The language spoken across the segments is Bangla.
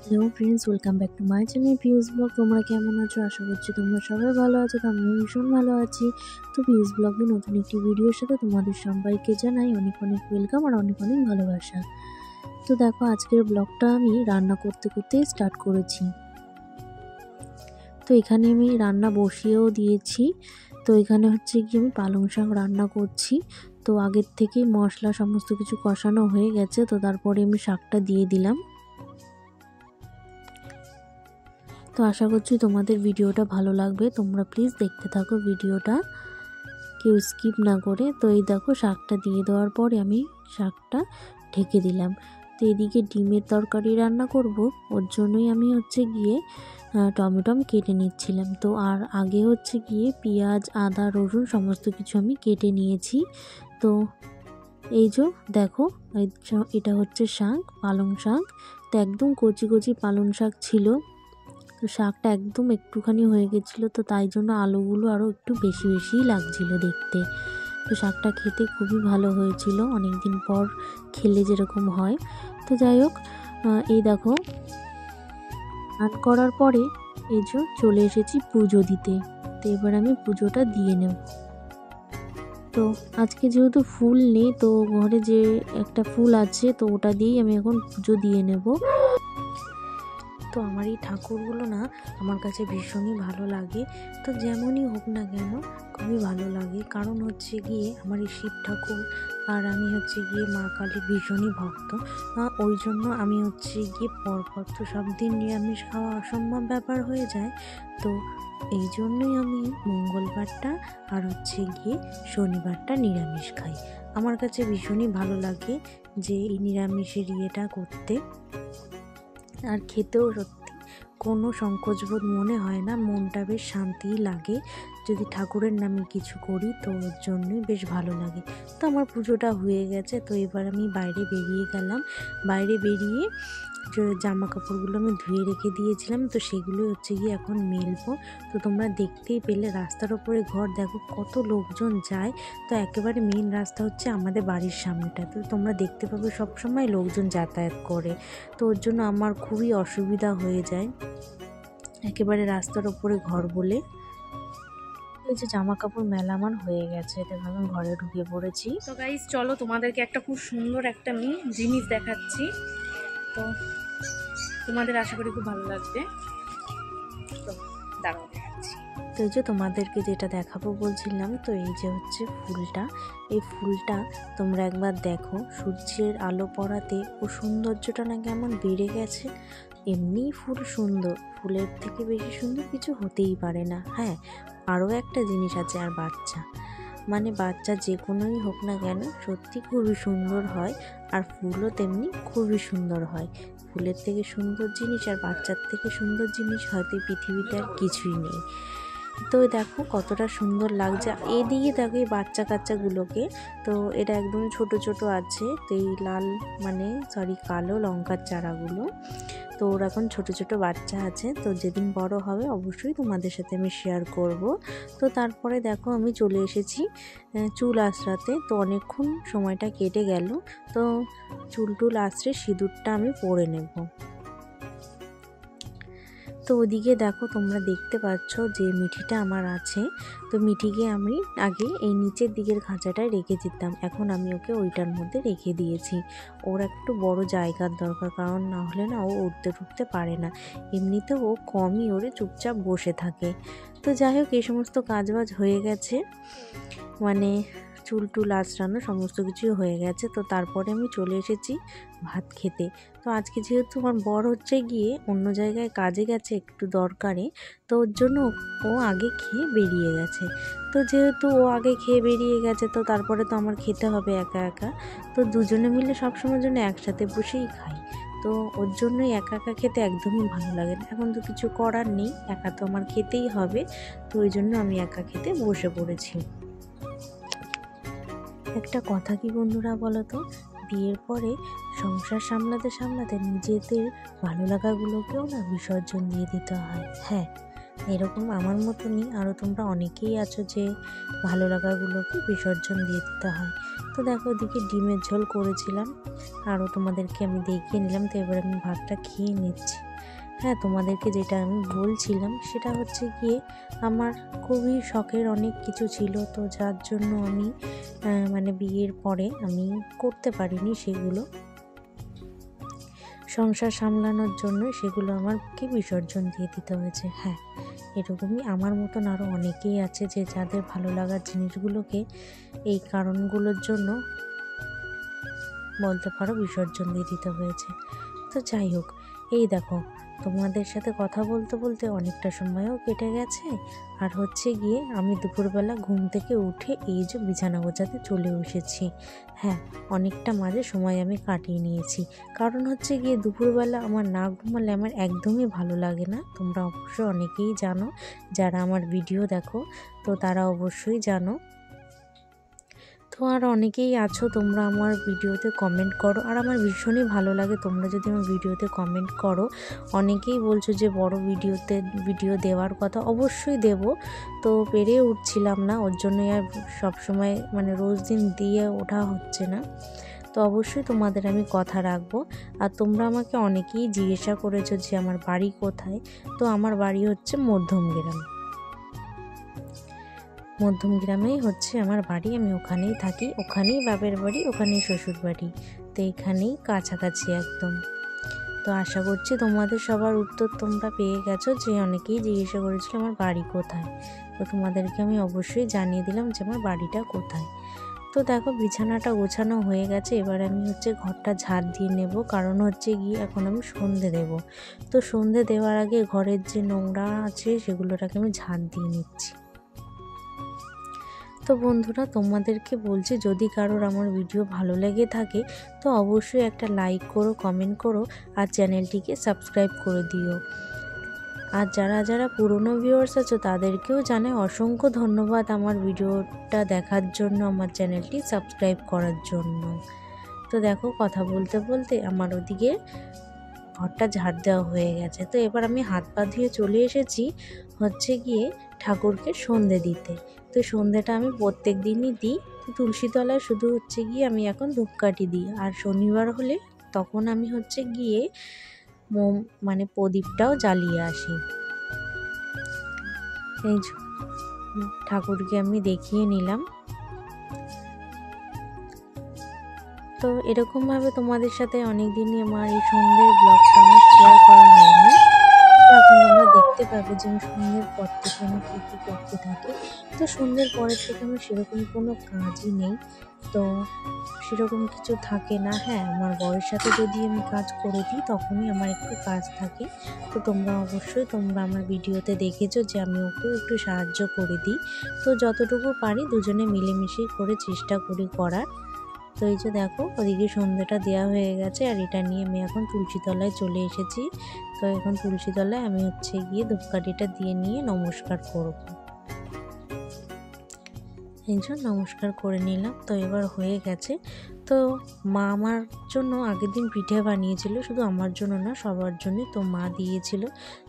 Hello friends, welcome back to my channel পিউস blog. তোমরা কেমন আছো? আশা করছি তোমরা সবাই ভালো আছো। তো আমিও ভীষণ ভালো আছি। তো পিউস ব্লগে নতুন একটি ভিডিওর সাথে তোমাদের সবাইকে জানাই অনেক অনেক ওয়েলকাম আর অনেক অনেক ভালোবাসা। তো দেখো, আজকের ব্লগটা আমি রান্না করতে করতেই স্টার্ট করেছি। তো এখানে আমি রান্না বসিয়েও দিয়েছি। তো এখানে হচ্ছে কি আমি পালং শাক রান্না করছি। তো আগের থেকেই মশলা সমস্ত কিছু কষানো হয়ে গেছে। তো তারপরে আমি শাকটা দিয়ে দিলাম। তো আশা করছি তোমাদের ভিডিওটা ভালো লাগবে। তোমরা প্লিজ দেখতে থাকো ভিডিওটা, কেউ স্কিপ না করে। তো এই দেখো, শাকটা দিয়ে দেওয়ার পরে আমি শাকটা ঢেকে দিলাম। তো এদিকে ডিমের তরকারি রান্না করব, ওর জন্যই আমি হচ্ছে গিয়ে টমেটো কেটে নিচ্ছিলাম। তো আর আগে হচ্ছে গিয়ে পেঁয়াজ, আদা, রসুন সমস্ত কিছু আমি কেটে নিয়েছি। তো এই যে দেখো, এটা হচ্ছে শাক, পালং শাক। তো একদম কচি কচি পালং শাক ছিল। তো শাকটা একদম একটুখানি হয়ে গেছিলো, তো তাই জন্য আলুগুলো আরও একটু বেশি বেশিই লাগছিলো দেখতে। তো শাকটা খেতে খুবই ভালো হয়েছিল, অনেক দিন পর খেলে যেরকম হয়। তো যাই হোক, এই দেখো স্নান করার পরে এই যে চলে এসেছি পুজো দিতে। তো এবার আমি পুজোটা দিয়ে নেব। তো আজকে যেহেতু ফুল নেই, তো ঘরে যে একটা ফুল আছে তো ওটা দিয়েই আমি এখন পুজো দিয়ে নেব। তো আমার এই ঠাকুরগুলো না আমার কাছে ভীষণই ভালো লাগে। তো যেমনই হোক না কেন খুবই ভালো লাগে, কারণ হচ্ছে গিয়ে আমার এই শিব ঠাকুর আর আমি হচ্ছে গিয়ে মা কালীর ভীষণই ভক্ত। ওই জন্য আমি হচ্ছে গিয়ে পরপর তো সব দিন নিরামিষ খাওয়া অসম্ভব ব্যাপার হয়ে যায়। তো এই জন্যই আমি মঙ্গলবারটা আর হচ্ছে গিয়ে শনিবারটা নিরামিষ খাই। আমার কাছে ভীষণই ভালো লাগে যে এই নিরামিষের ইয়েটা করতে, আর খেতেও সত্যি কোনো সংকোচবোধ মনে হয় না, মনটা বেশ শান্তিই লাগে। যদি ঠাকুরের নামে কিছু করি তো ওর জন্যই বেশ ভালো লাগে। তো আমার পুজোটা হয়ে গেছে। তো এবার আমি বাইরে বেরিয়ে গেলাম। বাইরে বেরিয়ে যে জামা কাপড়গুলো আমি ধুয়ে রেখে দিয়েছিলাম, তো সেগুলো হচ্ছে গিয়ে এখন মেলবো। তো তোমরা দেখতেই পেলে রাস্তার ওপরে ঘর, দেখো কত লোকজন যায়। তো একেবারে মেন রাস্তা হচ্ছে আমাদের বাড়ির সামনেটা, তো তোমরা দেখতে পাবে সবসময় লোকজন যাতায়াত করে। তো ওর জন্য আমার খুবই অসুবিধা হয়ে যায়, একেবারে রাস্তার ওপরে ঘর বলে। এই যে জামা কাপড় মেলা আমার হয়ে গেছে, দেখো আমি ঘরে ঢুকে পড়েছি। তো গাইস চলো তোমাদেরকে একটা খুব সুন্দর একটা আমি জিনিস দেখাচ্ছি। তো তোমাদের আশা করি খুব ভালো লাগবে। তো দাঁড়াও দেখাচ্ছি। তো এই যে তোমাদেরকে যেটা দেখাবো বলছিলাম, তো এই যে হচ্ছে ফুলটা। এই ফুলটা তোমরা একবার দেখো, সূর্যের আলো পড়াতে ও সৌন্দর্যটা না কেমন বেড়ে গেছে। এমনিই ফুল সুন্দর, ফুলের থেকে বেশি সুন্দর কিছু হতেই পারে না। হ্যাঁ, আরও একটা জিনিস আছে, আর বাচ্চা মানে বাচ্চা যে কোনোই হোক না কেন সত্যি খুবই সুন্দর হয়, আর ফুলও তেমনি খুবই সুন্দর হয়। ফুলের থেকে সুন্দর জিনিস আর বাচ্চার থেকে সুন্দর জিনিস হয়তো পৃথিবীতে আর কিছুই নেই। তো দেখো কতটা সুন্দর লাগছে। এদিকে দেখো এই বাচ্চা কাচ্চাগুলোকে, তো এটা একদম ছোট ছোট আছে। তো এই লাল মানে কালো লঙ্কার চারাগুলো, তো ওর এখন ছোট ছোট বাচ্চা আছে। তো যেদিন বড় হবে অবশ্যই তোমাদের সাথে আমি শেয়ার করব। তো তারপরে দেখো আমি চলে এসেছি চুল আঁচড়াতে। তো অনেকক্ষণ সময়টা কেটে গেল। তো চুল টুল আঁচড়ে সিঁদুরটা আমি পরে নেব। তো ওদিকে দেখো তোমরা দেখতে পাচ্ছ যে মিঠিটা আমার আছে। তো মিঠিকে আমি আগে এই নিচের দিকের খাঁচাটায় রেখে দিতাম, এখন আমি ওকে ওইটার মধ্যে রেখে দিয়েছি। ওর একটু বড় জায়গার দরকার, কারণ না হলে না ও উঠতে পারে না। এমনিতে ও কমই ওরে চুপচাপ বসে থাকে। তো যাই হোক, এই সমস্ত কাজবাজ হয়ে গেছে, মানে চুল টুল আঁচড়ানো সমস্ত কিছুই হয়ে গেছে। তো তারপরে আমি চলে এসেছি ভাত খেতে। তো আজকে যেহেতু আমার বর হচ্ছে গিয়ে অন্য জায়গায় কাজে গেছে একটু দরকারে, তো ওর জন্য ও আগে খেয়ে বেরিয়ে গেছে। তো যেহেতু ও আগে খেয়ে বেরিয়ে গেছে, তো তারপরে তো আমার খেতে হবে একা একা। তো দুজনে মিলে সবসময়ের জন্য একসাথে বসেই খাই। তো ওর জন্যই একা একা খেতে একদমই ভালো লাগে না। এখন তো কিছু করার নেই, একা তো আমার খেতেই হবে। তো ওই জন্য আমি একা খেতে বসে পড়েছি। একটা কথা কি বন্ধুরা বলো তো, বিয়ের পরে সংসার সামলাতে সামলাতে নিজেদের ভালো লাগাগুলোকেও না বিসর্জন দিয়ে দিতে হয়। হ্যাঁ, এরকম আমার মতনই আরও তোমরা অনেকেই আছো যে ভালো লাগাগুলোকে বিসর্জন দিয়ে দিতে হয়। তো দেখো ওদিকে ডিমের ঝোল করেছিলাম, আরও তোমাদেরকে আমি দেখিয়ে নিলাম। তো এবার আমি ভাতটা খেয়ে নিচ্ছি। হ্যাঁ, তোমাদেরকে যেটা আমি বলছিলাম সেটা হচ্ছে গিয়ে আমার খুবই শখের অনেক কিছু ছিল, তো যার জন্য আমি মানে বিয়ের পরে আমি করতে পারিনি সেগুলো। সংসার সামলানোর জন্য সেগুলো আমাকে বিসর্জন দিয়ে দিতে হয়েছে। হ্যাঁ, এরকমই আমার মতন আরও অনেকেই আছে যে যাদের ভালো লাগার জিনিসগুলোকে এই কারণগুলোর জন্য বলতে পারো বিসর্জন দিয়ে দিতে হয়েছে। তো যাই হোক, এই দেখো তোমাদের সাথে কথা বলতে বলতে অনেকটা সময়ও কেটে গেছে। আর হচ্ছে গিয়ে আমি দুপুরবেলা ঘুম থেকে উঠে এই যে বিছানা গোছাতে চলে এসেছি। হ্যাঁ, অনেকটা মাঝে সময় আমি কাটিয়ে নিয়েছি, কারণ হচ্ছে গিয়ে দুপুরবেলা আমার না ঘুমালে আমার একদমই ভালো লাগে না। তোমরা অবশ্যই অনেকেই জানো, যারা আমার ভিডিও দেখো তো তারা অবশ্যই জানো। তো আর অনেকেই আছো তোমরা আমার ভিডিওতে কমেন্ট করো, আর আমার ভীষণই ভালো লাগে তোমরা যদি আমার ভিডিওতে কমেন্ট করো। অনেকেই বলছো যে বড় ভিডিও দেওয়ার কথা, অবশ্যই দেব, তো পেরে উঠছিলাম না, ওর জন্যই আর সবসময় মানে রোজ দিন দিয়ে ওঠা হচ্ছে না। তো অবশ্যই তোমাদের আমি কথা রাখবো। আর তোমরা আমাকে অনেকেই জিজ্ঞাসা করেছো যে আমার বাড়ি কোথায়। তো আমার বাড়ি হচ্ছে মধ্যমগ্রামেই হচ্ছে আমার বাড়ি। আমি ওখানেই থাকি, ওখানেই বাপের বাড়ি, ওখানেই শ্বশুর বাড়ি, তো এখানেই কাছাকাছি একদম। তো আশা করছি তোমাদের সবার উত্তর তোমরা পেয়ে গেছো, যে অনেকেই জিজ্ঞাসা করেছিল আমার বাড়ি কোথায়। তো তোমাদেরকে আমি অবশ্যই জানিয়ে দিলাম যে আমার বাড়িটা কোথায়। তো দেখো বিছানাটা গোছানো হয়ে গেছে, এবার আমি হচ্ছে ঘরটা ঝাড় দিয়ে নেব, কারণ হচ্ছে গিয়ে এখন আমি সন্ধে দেব। তো সন্ধে দেওয়ার আগে ঘরের যে নোংরা আছে সেগুলোটাকে আমি ঝাড় দিয়ে নিচ্ছি। তো বন্ধুরা, তোমাদেরকে বলছি যদি কারোর আমার ভিডিও ভালো লেগে থাকে তো অবশ্যই একটা লাইক করো, কমেন্ট করো, আর চ্যানেলটিকে সাবস্ক্রাইব করে দিও। আর যারা যারা পুরনো ভিউয়ার্স আছো তাদেরকেও জানাই অসংখ্য ধন্যবাদ আমার ভিডিওটা দেখার জন্য, আমার চ্যানেলটি সাবস্ক্রাইব করার জন্য। তো দেখো কথা বলতে বলতে আমার ওদিকে ঘরটা ঝাড় দেওয়া হয়ে গেছে। তো এবার আমি হাত পা ধুয়ে চলে এসেছি হচ্ছে গিয়ে ঠাকুরকে সন্ধে দিতে। তো সন্ধেটা আমি প্রত্যেক দিনই দিই। তো তুলসী তলায় শুধু হচ্ছে গিয়ে আমি এখন ধূপকাঠি দিই, আর শনিবার হলে তখন আমি হচ্ছে গিয়ে মানে প্রদীপটাও জ্বালিয়ে আসি। এই ঠাকুরকে আমি দেখিয়ে নিলাম। তো এরকমভাবে তোমাদের সাথে অনেক দিনই আমার এই সন্ধ্যের ব্লগটা আমার শেয়ার করা হয়নি। এখন তোমরা দেখতে পাবে যে আমি সন্ধ্যের পর থেকে আমি কী কী করতে থাকি। তো সন্ধ্যের পরের থেকে আমার সেরকম কোনো কাজই নেই, তো সেরকম কিছু থাকে না। হ্যাঁ, আমার বরের সাথে যদি আমি কাজ করে দিই তখনই আমার একটু কাজ থাকে। তো তোমরা অবশ্যই আমার ভিডিওতে দেখেছো যে আমি ওকেও একটু সাহায্য করে দিই। তো যতটুকু পারি দুজনে মিলেমিশেই করে চেষ্টা করি করার। তো এই যে দেখো ওদিকে সন্ধ্যাটা দেওয়া হয়ে গেছে, আর এটা নিয়ে আমি এখন তুলসী তলায় চলে এসেছি। তো এখন তুলসী তলায় আমি হচ্ছে গিয়ে ধূপকাঠিটা দিয়ে নিয়ে নমস্কার করব। এই যে নমস্কার করে নিলাম। তো এবার হয়ে গেছে। তো মা আমার জন্য আগের দিন পিঠে বানিয়েছিল, শুধু আমার জন্য না সবার জন্যই, তো মা দিয়েছিল।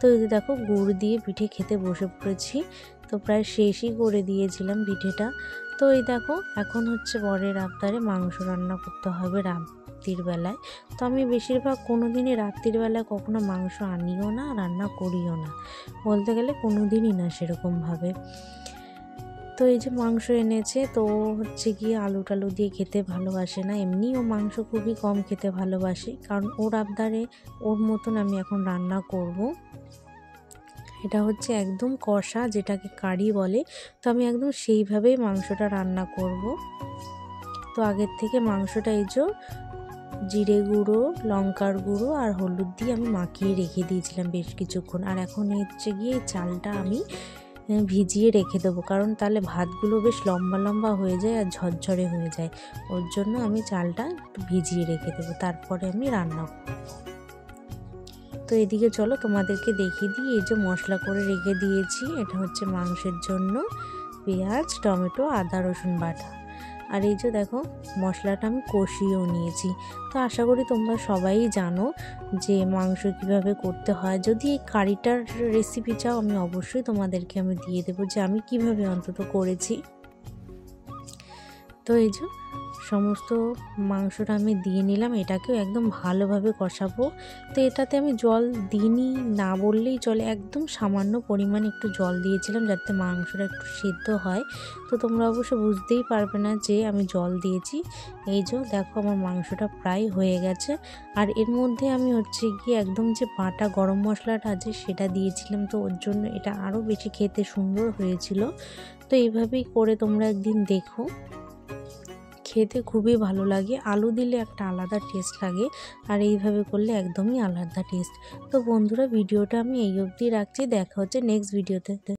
তো এই যে দেখো গুড় দিয়ে পিঠে খেতে বসে পড়েছি। তো প্রায় শেষই করে দিয়েছিলাম পিঠেটা। তো এই দেখো এখন হচ্ছে বরের আবদারে মাংস রান্না করতে হবে রাত্রির বেলায়। তো আমি বেশিরভাগ কোনো দিনই রাত্রির বেলায় কখনো মাংস আনিও না, রান্না করিও না, বলতে গেলে কোনো দিনই না সেরকমভাবে। তো এই যে মাংস এনেছে, তো হচ্ছে গিয়ে আলু টালু দিয়ে খেতে ভালোবাসে না, এমনি ও মাংস খুবই কম খেতে ভালোবাসে, কারণ ওর আবদারে ওর মতন আমি এখন রান্না করব। এটা হচ্ছে একদম কষা, যেটাকে কারি বলে। তো আমি একদম সেইভাবেই মাংসটা রান্না করব। তো আগের থেকে মাংসটা এই যে জিরে গুঁড়ো, লঙ্কার গুঁড়ো আর হলুদ দিয়ে আমি মাখিয়ে রেখে দিয়েছিলাম বেশ কিছুক্ষণ। আর এখন হচ্ছে গিয়ে চালটা আমি ভিজিয়ে রেখে দেবো, কারণ তাহলে ভাতগুলো বেশ লম্বা লম্বা হয়ে যায় আর ঝরঝরে হয়ে যায়। ওর জন্য আমি চালটা একটু ভিজিয়ে রেখে দেবো, তারপরে আমি রান্না করব। তো এদিকে চলো তোমাদেরকে দেখিয়ে দিই। এই যে মশলা করে রেখে দিয়েছি, এটা হচ্ছে মাংসের জন্য পেঁয়াজ, টমেটো, আদা, রসুন বাটা। আর এই যে দেখো মশলাটা আমি কষিয়েও নিয়েছি। তো আশা করি তোমরা সবাই জানো যে মাংস কিভাবে করতে হয়। যদি এই কারিটার রেসিপি চাও আমি অবশ্যই তোমাদেরকে আমি দিয়ে দেবো যে আমি কিভাবে অন্তত করেছি। তো এই যে সমস্ত মাংসটা আমি দিয়ে নিলাম। এটাকেও একদম ভালোভাবে কষাবো। তো এটাতে আমি জল দিইনি না বললেই চলে, একদম সামান্য পরিমাণে একটু জল দিয়েছিলাম যাতে মাংসটা একটু সিদ্ধ হয়। তো তোমরা অবশ্য বুঝতেই পারবে না যে আমি জল দিয়েছি। এই যে দেখো আমার মাংসটা প্রায় হয়ে গেছে। আর এর মধ্যে আমি হচ্ছে গিয়ে একদম যে বাটা গরম মশলাটা আছে সেটা দিয়েছিলাম, তো ওর জন্য এটা আরও বেশি খেতে সুন্দর হয়েছিল। তো এইভাবেই করে তোমরা একদিন দেখো, খেতে খুবই ভালো লাগে। আলু দিলে একটা আলাদা টেস্ট লাগে, আর এইভাবে করলে একদমই আলাদা টেস্ট। তো বন্ধুরা, ভিডিওটা আমি এই অবধি রাখছি। দেখা হচ্ছে নেক্সট ভিডিওতে।